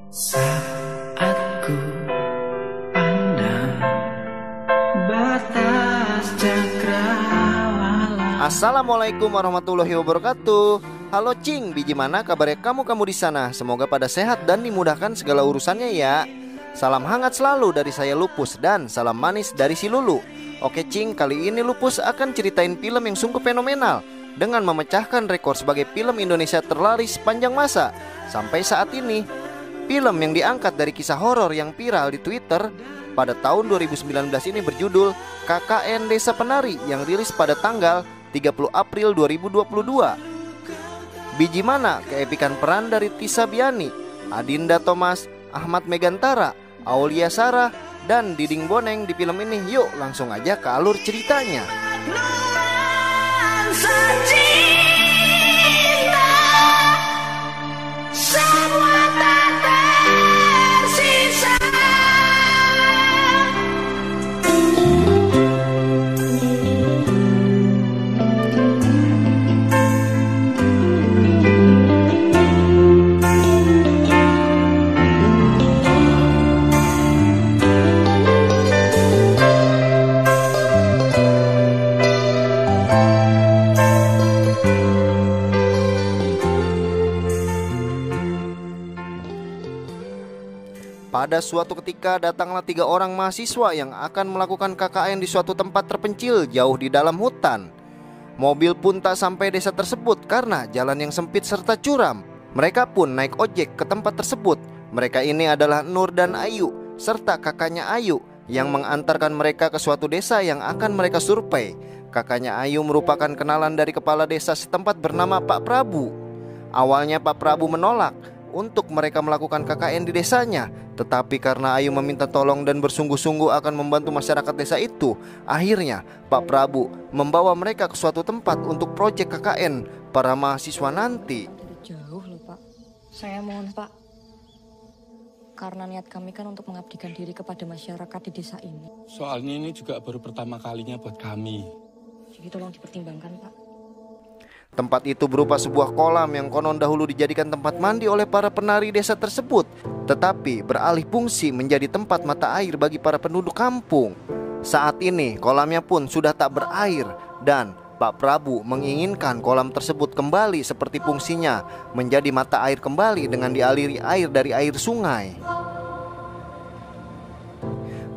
Saat ku pandang batas cakrawala. Assalamualaikum warahmatullahi wabarakatuh. Halo Cing, biji mana kabarnya kamu di sana? Semoga pada sehat dan dimudahkan segala urusannya ya. Salam hangat selalu dari saya Lupus dan salam manis dari si Lulu. Oke Cing, kali ini Lupus akan ceritain film yang sungguh fenomenal dengan memecahkan rekor sebagai film Indonesia terlaris sepanjang masa sampai saat ini. Film yang diangkat dari kisah horor yang viral di Twitter pada tahun 2019 ini berjudul KKN Desa Penari yang rilis pada tanggal 30 April 2022. Biji mana keepikan peran dari Tisa Biani, Adinda Thomas, Ahmad Megantara, Aulia Sarah, dan Diding Boneng di film ini. Yuk langsung aja ke alur ceritanya. Pada suatu ketika datanglah 3 orang mahasiswa yang akan melakukan KKN di suatu tempat terpencil jauh di dalam hutan. Mobil pun tak sampai desa tersebut karena jalan yang sempit serta curam. Mereka pun naik ojek ke tempat tersebut. Mereka ini adalah Nur dan Ayu serta kakaknya Ayu yang mengantarkan mereka ke suatu desa yang akan mereka survei. Kakaknya Ayu merupakan kenalan dari kepala desa setempat bernama Pak Prabu. Awalnya Pak Prabu menolak untuk mereka melakukan KKN di desanya, tetapi karena Ayu meminta tolong dan bersungguh-sungguh akan membantu masyarakat desa itu, akhirnya Pak Prabu membawa mereka ke suatu tempat untuk proyek KKN para mahasiswa nanti. Jauh loh Pak. Saya mohon Pak, karena niat kami kan untuk mengabdikan diri kepada masyarakat di desa ini. Soalnya ini juga baru pertama kalinya buat kami. Jadi tolong dipertimbangkan Pak. Tempat itu berupa sebuah kolam yang konon dahulu dijadikan tempat mandi oleh para penari desa tersebut, tetapi beralih fungsi menjadi tempat mata air bagi para penduduk kampung. Saat ini kolamnya pun sudah tak berair dan Pak Prabu menginginkan kolam tersebut kembali seperti fungsinya, menjadi mata air kembali dengan dialiri air dari air sungai.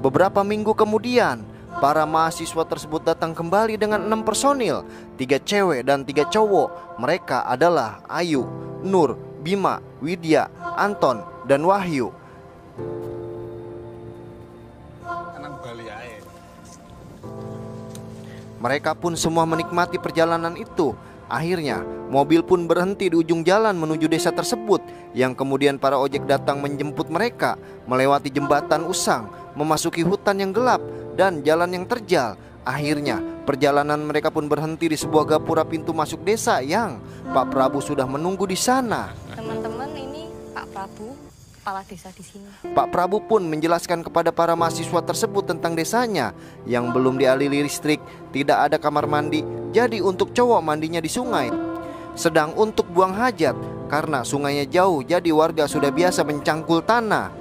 Beberapa minggu kemudian, para mahasiswa tersebut datang kembali dengan 6 personil, 3 cewek dan 3 cowok. Mereka adalah Ayu, Nur, Bima, Widya, Anton, dan Wahyu. Mereka pun semua menikmati perjalanan itu. Akhirnya mobil pun berhenti di ujung jalan menuju desa tersebut, yang kemudian para ojek datang menjemput mereka melewati jembatan usang, memasuki hutan yang gelap dan jalan yang terjal. Akhirnya perjalanan mereka pun berhenti di sebuah gapura pintu masuk desa yang Pak Prabu sudah menunggu di sana. Teman-teman, ini Pak Prabu, kepala desa di sini. Pak Prabu pun menjelaskan kepada para mahasiswa tersebut tentang desanya yang belum dialiri listrik, tidak ada kamar mandi, jadi untuk cowok mandinya di sungai. Sedang untuk buang hajat, karena sungainya jauh, jadi warga sudah biasa mencangkul tanah.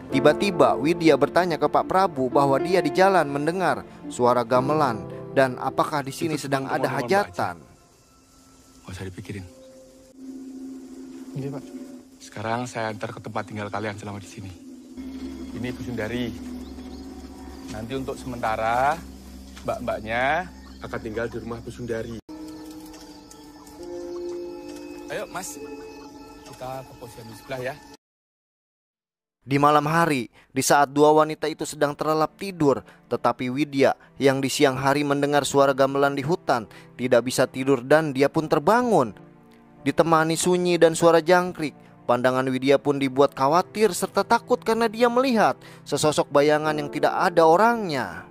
Tiba-tiba Widya bertanya ke Pak Prabu bahwa dia di jalan mendengar suara gamelan dan apakah di sini sedang ada hajatan. Gak usah dipikirin. Iya Pak. Sekarang saya antar ke tempat tinggal kalian selama di sini. Ini Bu Sundari. Nanti untuk sementara mbak-mbaknya akan tinggal di rumah Bu Sundari. Ayo Mas, kita ke posyandu sebelah ya. Di malam hari, di saat 2 wanita itu sedang terlelap tidur, tetapi Widya yang di siang hari mendengar suara gamelan di hutan tidak bisa tidur dan dia pun terbangun. Ditemani sunyi dan suara jangkrik, pandangan Widya pun dibuat khawatir serta takut karena dia melihat sesosok bayangan yang tidak ada orangnya.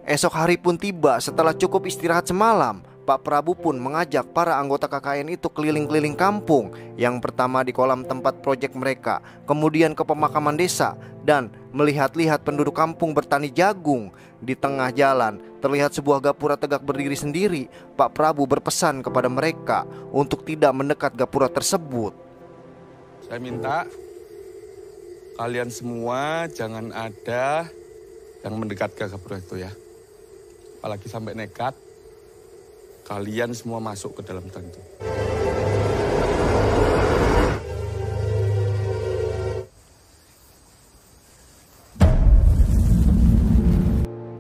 Esok hari pun tiba setelah cukup istirahat semalam. Pak Prabu pun mengajak para anggota KKN itu keliling-keliling kampung. Yang pertama di kolam tempat proyek mereka, kemudian ke pemakaman desa, dan melihat-lihat penduduk kampung bertani jagung. Di tengah jalan terlihat sebuah gapura tegak berdiri sendiri. Pak Prabu berpesan kepada mereka untuk tidak mendekat gapura tersebut. Saya minta kalian semua jangan ada yang mendekat ke gapura itu ya. Apalagi sampai nekat. Kalian semua masuk ke dalam hutan itu.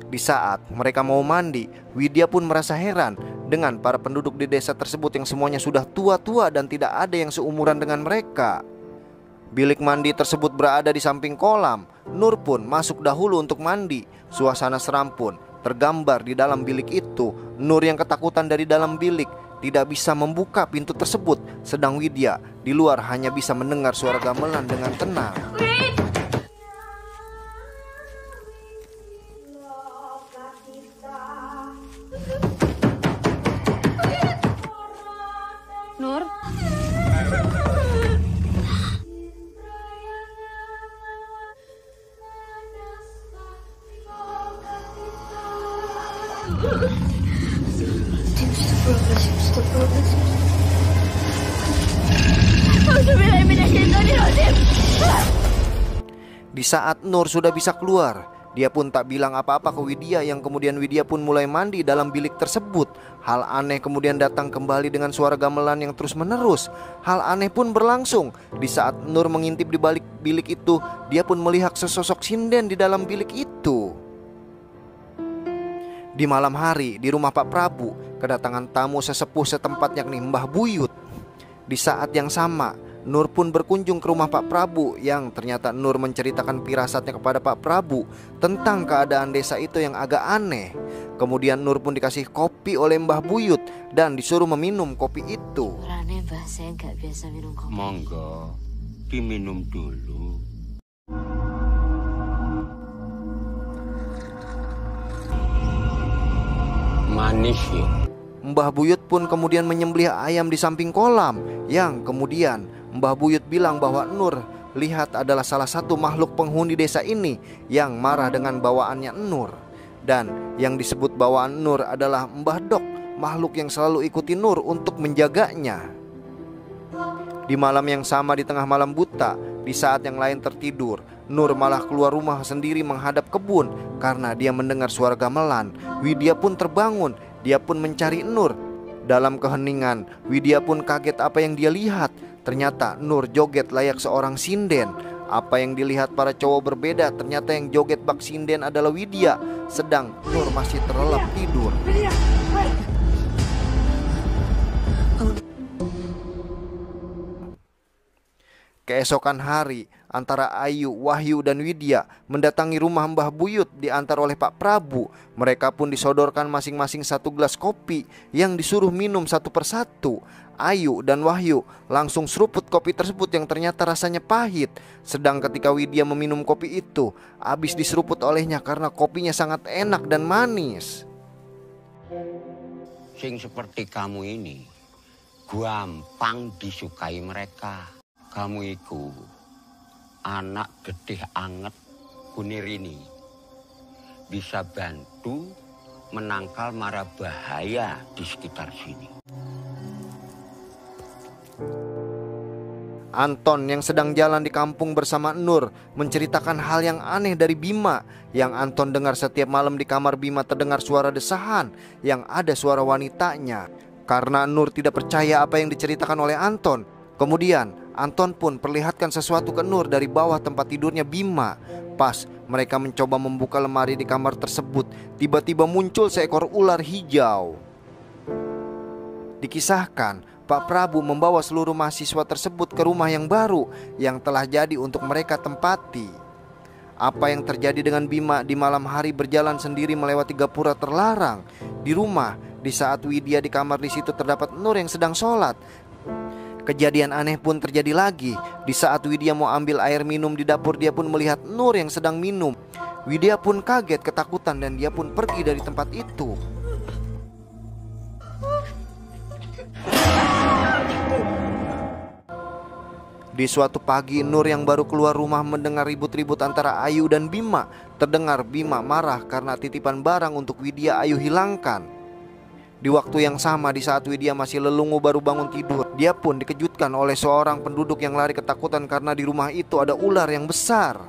Di saat mereka mau mandi, Widya pun merasa heran dengan para penduduk di desa tersebut yang semuanya sudah tua-tua dan tidak ada yang seumuran dengan mereka. Bilik mandi tersebut berada di samping kolam. Nur pun masuk dahulu untuk mandi. Suasana seram pun tergambar di dalam bilik itu. Nur yang ketakutan dari dalam bilik tidak bisa membuka pintu tersebut, sedang Widya di luar hanya bisa mendengar suara gamelan dengan tenang. Nur? Di saat Nur sudah bisa keluar, dia pun tak bilang apa-apa ke Widya, yang kemudian Widya pun mulai mandi dalam bilik tersebut. Hal aneh kemudian datang kembali dengan suara gamelan yang terus menerus. Hal aneh pun berlangsung. Di saat Nur mengintip di balik bilik itu, dia pun melihat sesosok sinden di dalam bilik itu. Di malam hari di rumah Pak Prabu, kedatangan tamu sesepuh setempat yakni Mbah Buyut. Di saat yang sama, Nur pun berkunjung ke rumah Pak Prabu, yang ternyata Nur menceritakan firasatnya kepada Pak Prabu tentang keadaan desa itu yang agak aneh. Kemudian Nur pun dikasih kopi oleh Mbah Buyut dan disuruh meminum kopi itu. Orangnya Mbah, saya nggak biasa minum kopi. Monggo, diminum dulu. Manis ya. Mbah Buyut pun kemudian menyembelih ayam di samping kolam, yang kemudian Mbah Buyut bilang bahwa Nur lihat adalah salah satu makhluk penghuni desa ini yang marah dengan bawaannya Nur. Dan yang disebut bawaan Nur adalah Mbah Dok, makhluk yang selalu ikuti Nur untuk menjaganya. Di malam yang sama, di tengah malam buta, di saat yang lain tertidur, Nur malah keluar rumah sendiri menghadap kebun karena dia mendengar suara gamelan. Widya pun terbangun, dia pun mencari Nur. Dalam keheningan, Widya pun kaget apa yang dia lihat. Ternyata Nur joget layak seorang sinden. Apa yang dilihat para cowok berbeda, ternyata yang joget bak sinden adalah Widya, sedang Nur masih terlelap tidur. Keesokan hari, antara Ayu, Wahyu, dan Widya mendatangi rumah Mbah Buyut diantar oleh Pak Prabu. Mereka pun disodorkan masing-masing satu gelas kopi yang disuruh minum satu persatu. Ayu dan Wahyu langsung seruput kopi tersebut yang ternyata rasanya pahit. Sedang ketika Widya meminum kopi itu, habis diseruput olehnya karena kopinya sangat enak dan manis. Sing seperti kamu ini gampang disukai mereka. Kamu iku anak gedhe anget kunir ini, bisa bantu menangkal mara bahaya di sekitar sini. Anton yang sedang jalan di kampung bersama Nur menceritakan hal yang aneh dari Bima. Yang Anton dengar setiap malam di kamar Bima terdengar suara desahan yang ada suara wanitanya. Karena Nur tidak percaya apa yang diceritakan oleh Anton, kemudian Anton pun perlihatkan sesuatu ke Nur dari bawah tempat tidurnya Bima. Pas mereka mencoba membuka lemari di kamar tersebut, tiba-tiba muncul seekor ular hijau. Dikisahkan, Pak Prabu membawa seluruh mahasiswa tersebut ke rumah yang baru yang telah jadi untuk mereka tempati. Apa yang terjadi dengan Bima di malam hari berjalan sendiri melewati gapura terlarang. Di rumah, di saat Widya di kamar di situ terdapat Nur yang sedang sholat. Kejadian aneh pun terjadi lagi. Di saat Widya mau ambil air minum di dapur, dia pun melihat Nur yang sedang minum. Widya pun kaget, ketakutan, dan dia pun pergi dari tempat itu. Di suatu pagi, Nur yang baru keluar rumah mendengar ribut-ribut antara Ayu dan Bima. Terdengar Bima marah karena titipan barang untuk Widya Ayu hilangkan. Di waktu yang sama, di saat Widya masih lelungu baru bangun tidur, dia pun dikejutkan oleh seorang penduduk yang lari ketakutan karena di rumah itu ada ular yang besar.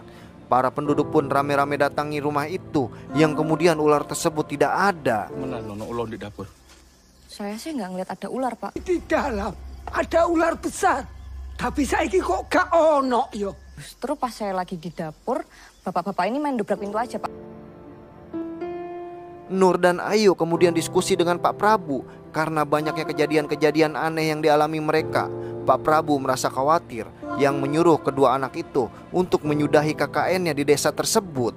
Para penduduk pun rame-rame datangi rumah itu, yang kemudian ular tersebut tidak ada. Mana nono ular di dapur? Saya sih nggak ngeliat ada ular, Pak. Di dalam ada ular besar, tapi saiki kok gak ono yo. Justru pas saya lagi di dapur, bapak-bapak ini main dobrak pintu aja, Pak. Nur dan Ayu kemudian diskusi dengan Pak Prabu karena banyaknya kejadian-kejadian aneh yang dialami mereka. Pak Prabu merasa khawatir yang menyuruh kedua anak itu untuk menyudahi KKN-nya di desa tersebut.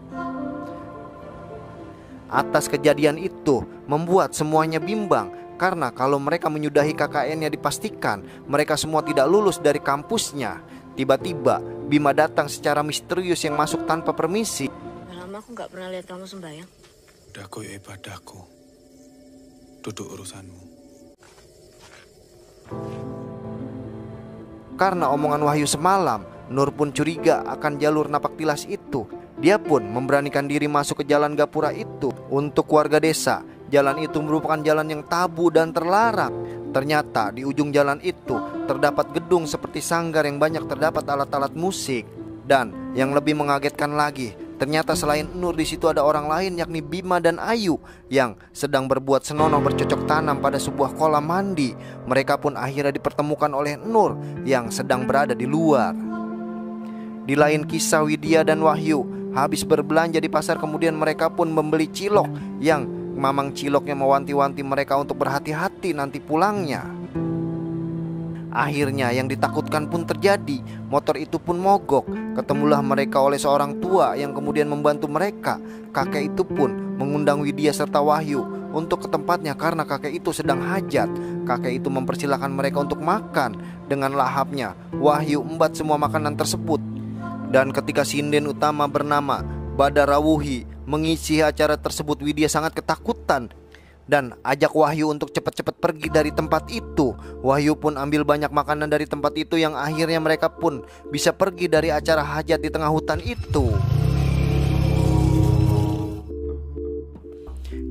Atas kejadian itu membuat semuanya bimbang karena kalau mereka menyudahi KKN-nya dipastikan mereka semua tidak lulus dari kampusnya. Tiba-tiba Bima datang secara misterius yang masuk tanpa permisi. Lama aku nggak pernah lihat kamu sembahyang. Udah koyo ibadahku. Duduk urusanmu. Karena omongan Wahyu semalam, Nur pun curiga akan jalur napak tilas itu. Dia pun memberanikan diri masuk ke jalan gapura itu. Untuk warga desa, jalan itu merupakan jalan yang tabu dan terlarang. Ternyata di ujung jalan itu terdapat gedung seperti sanggar yang banyak terdapat alat-alat musik. Dan yang lebih mengagetkan lagi, ternyata selain Nur di situ ada orang lain yakni Bima dan Ayu yang sedang berbuat senonoh bercocok tanam pada sebuah kolam mandi. Mereka pun akhirnya dipertemukan oleh Nur yang sedang berada di luar. Di lain kisah, Widya dan Wahyu habis berbelanja di pasar, kemudian mereka pun membeli cilok yang mamang ciloknya mewanti-wanti mereka untuk berhati-hati nanti pulangnya. Akhirnya yang ditakutkan pun terjadi. Motor itu pun mogok. Ketemulah mereka oleh seorang tua yang kemudian membantu mereka. Kakek itu pun mengundang Widya serta Wahyu untuk ke tempatnya karena kakek itu sedang hajat. Kakek itu mempersilahkan mereka untuk makan. Dengan lahapnya Wahyu embat semua makanan tersebut. Dan ketika sinden utama bernama Badarawuhi mengisi acara tersebut, Widya sangat ketakutan dan ajak Wahyu untuk cepat-cepat pergi dari tempat itu. Wahyu pun ambil banyak makanan dari tempat itu yang akhirnya mereka pun bisa pergi dari acara hajat di tengah hutan itu.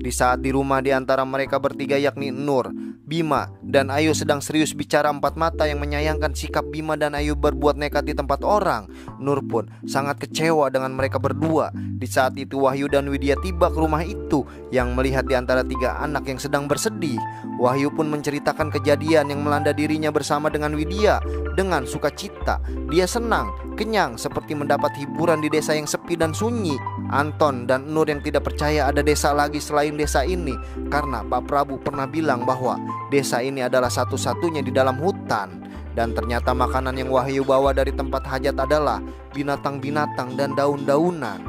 Di saat di rumah di antara mereka bertiga yakni Nur, Bima, dan Ayu sedang serius bicara empat mata yang menyayangkan sikap Bima dan Ayu berbuat nekat di tempat orang. Nur pun sangat kecewa dengan mereka berdua. Di saat itu Wahyu dan Widya tiba ke rumah itu yang melihat di antara tiga anak yang sedang bersedih. Wahyu pun menceritakan kejadian yang melanda dirinya bersama dengan Widya dengan sukacita. Dia senang, kenyang seperti mendapat hiburan di desa yang sepi dan sunyi. Anton dan Nur yang tidak percaya ada desa lagi selain desa ini karena Pak Prabu pernah bilang bahwa desa ini adalah satu-satunya di dalam hutan. Dan ternyata makanan yang Wahyu bawa dari tempat hajat adalah binatang-binatang dan daun-daunan.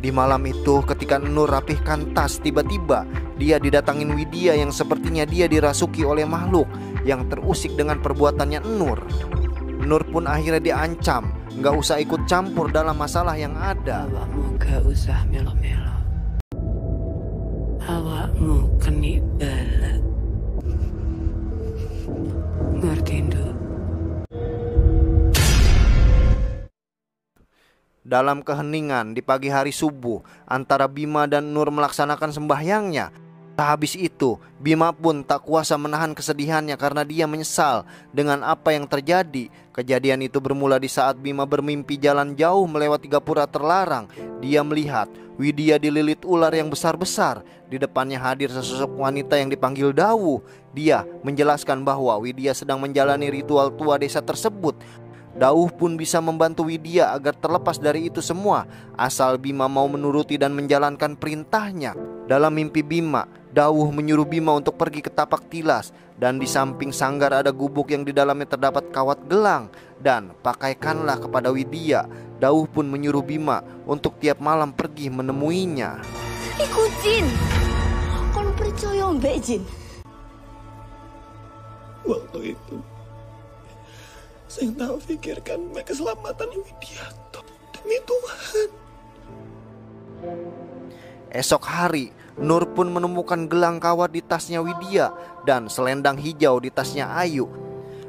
Di malam itu ketika Nur rapihkan tas, tiba-tiba dia didatangin Widya yang sepertinya dia dirasuki oleh makhluk yang terusik dengan perbuatannya Nur. Nur pun akhirnya diancam nggak usah ikut campur dalam masalah yang ada. Awakmu gak usah melo-melo. Awakmu keni belet. Ngerti, Nduk? Dalam keheningan di pagi hari subuh, antara Bima dan Nur melaksanakan sembahyangnya. Habis itu Bima pun tak kuasa menahan kesedihannya karena dia menyesal dengan apa yang terjadi. Kejadian itu bermula di saat Bima bermimpi jalan jauh melewati gapura terlarang. Dia melihat Widya dililit ular yang besar-besar. Di depannya hadir sesosok wanita yang dipanggil Dawu. Dia menjelaskan bahwa Widya sedang menjalani ritual tua desa tersebut. Dauh pun bisa membantu Widya agar terlepas dari itu semua asal Bima mau menuruti dan menjalankan perintahnya. Dalam mimpi Bima, Dauh menyuruh Bima untuk pergi ke tapak tilas, dan di samping sanggar ada gubuk yang di dalamnya terdapat kawat gelang, dan pakaikanlah kepada Widya. Dauh pun menyuruh Bima untuk tiap malam pergi menemuinya. Iku Jin. Kon percaya mbek Jin? Waktu itu saya tak pikirkan keselamatan Widya demi Tuhan. Esok hari Nur pun menemukan gelang kawat di tasnya Widya dan selendang hijau di tasnya Ayu.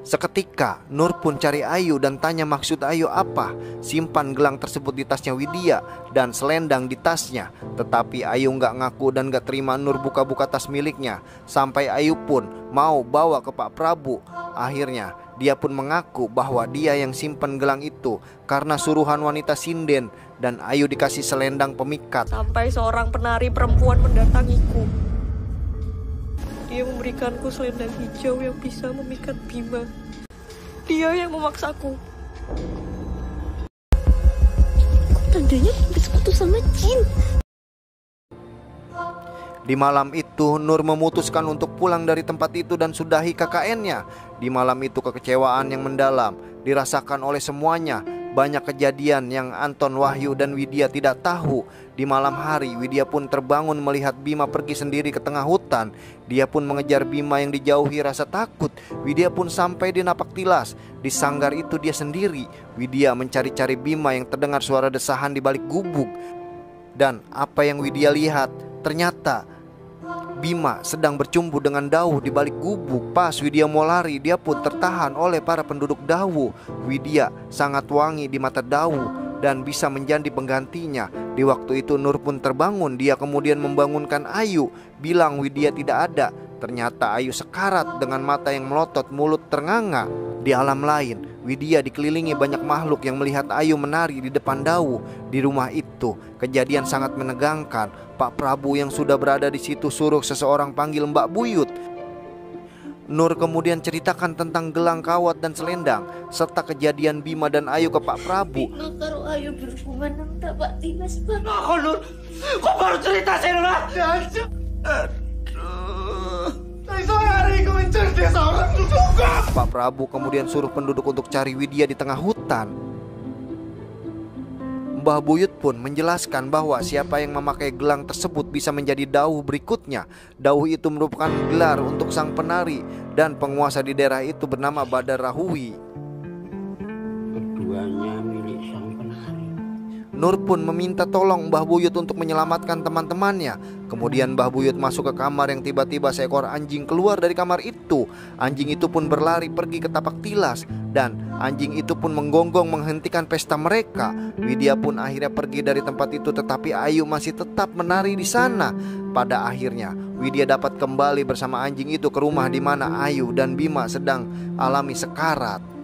Seketika Nur pun cari Ayu dan tanya maksud Ayu apa. Simpan gelang tersebut di tasnya Widya dan selendang di tasnya. Tetapi Ayu nggak ngaku dan nggak terima Nur buka-buka tas miliknya. Sampai Ayu pun mau bawa ke Pak Prabu. Akhirnya dia pun mengaku bahwa dia yang simpan gelang itu karena suruhan wanita sinden. Dan Ayu dikasih selendang pemikat. Sampai seorang penari perempuan mendatangiku. Dia memberikanku selendang hijau yang bisa memikat Bima. Dia yang memaksaku. Tandanya bersekutu sama jin. Di malam itu Nur memutuskan untuk pulang dari tempat itu dan sudahi KKN-nya. Di malam itu kekecewaan yang mendalam dirasakan oleh semuanya. Banyak kejadian yang Anton, Wahyu, dan Widya tidak tahu. Di malam hari Widya pun terbangun melihat Bima pergi sendiri ke tengah hutan. Dia pun mengejar Bima yang dijauhi rasa takut. Widya pun sampai di napak tilas. Di sanggar itu dia sendiri. Widya mencari-cari Bima yang terdengar suara desahan di balik gubuk. Dan apa yang Widya lihat, ternyata Bima sedang bercumbu dengan Dauh di balik gubuk. Pas Widya mau lari, dia pun tertahan oleh para penduduk Dauh. Widya sangat wangi di mata Dauh dan bisa menjadi penggantinya. Di waktu itu Nur pun terbangun. Dia kemudian membangunkan Ayu, bilang Widya tidak ada. Ternyata Ayu sekarat dengan mata yang melotot, mulut ternganga. Di alam lain, Widya dikelilingi banyak makhluk yang melihat Ayu menari di depan Dauh. Di rumah itu, kejadian sangat menegangkan. Pak Prabu yang sudah berada di situ suruh seseorang panggil Mbak Buyut. Nur kemudian ceritakan tentang gelang kawat dan selendang serta kejadian Bima dan Ayu ke Pak Prabu. Bima karo Ayu berhubungan nang Pak Dimas. Kok Nur? Kok baru cerita sih Nur? Pak Prabu kemudian suruh penduduk untuk cari Widya di tengah hutan. Mbah Buyut pun menjelaskan bahwa siapa yang memakai gelang tersebut bisa menjadi Dauh berikutnya. Dauh itu merupakan gelar untuk sang penari dan penguasa di daerah itu bernama Badar Rahui. Keduanya milik sang penari. Nur pun meminta tolong Mbah Buyut untuk menyelamatkan teman-temannya. Kemudian Mbah Buyut masuk ke kamar yang tiba-tiba seekor anjing keluar dari kamar itu. Anjing itu pun berlari pergi ke tapak tilas dan anjing itu pun menggonggong menghentikan pesta mereka. Widya pun akhirnya pergi dari tempat itu, tetapi Ayu masih tetap menari di sana. Pada akhirnya Widya dapat kembali bersama anjing itu ke rumah di mana Ayu dan Bima sedang alami sekarat.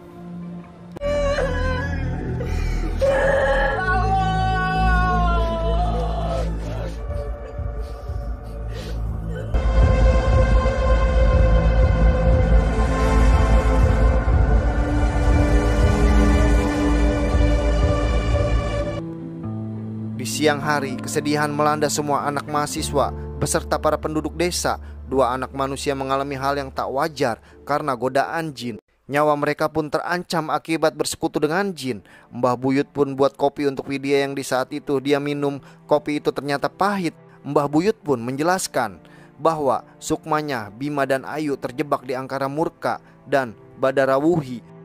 Siang hari, kesedihan melanda semua anak mahasiswa beserta para penduduk desa. Dua anak manusia mengalami hal yang tak wajar karena godaan jin. Nyawa mereka pun terancam akibat bersekutu dengan jin. Mbah Buyut pun buat kopi untuk Widya yang di saat itu dia minum. Kopi itu ternyata pahit. Mbah Buyut pun menjelaskan bahwa sukmanya Bima dan Ayu terjebak di angkara murka dan Badarawuhi.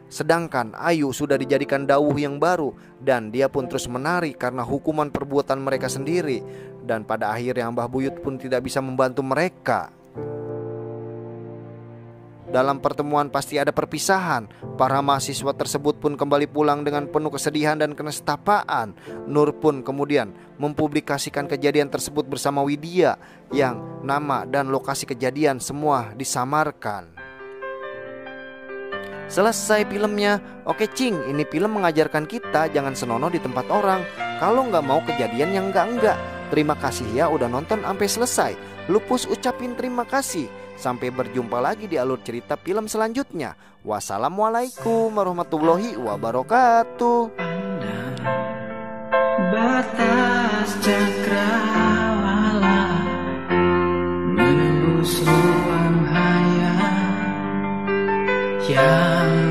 Sedangkan Ayu sudah dijadikan Dauh yang baru dan dia pun terus menari karena hukuman perbuatan mereka sendiri. Dan pada akhirnya Mbah Buyut pun tidak bisa membantu mereka. Dalam pertemuan pasti ada perpisahan. Para mahasiswa tersebut pun kembali pulang dengan penuh kesedihan dan kenestapaan. Nur pun kemudian mempublikasikan kejadian tersebut bersama Widya, yang nama dan lokasi kejadian semua disamarkan. Selesai filmnya. Oke Cing, ini film mengajarkan kita jangan senonoh di tempat orang. Kalau nggak mau kejadian yang enggak. Terima kasih ya udah nonton sampai selesai. Lupus ucapin terima kasih. Sampai berjumpa lagi di alur cerita film selanjutnya. Wassalamualaikum warahmatullahi wabarakatuh. Batas cakrawala menembus ruang hayal yang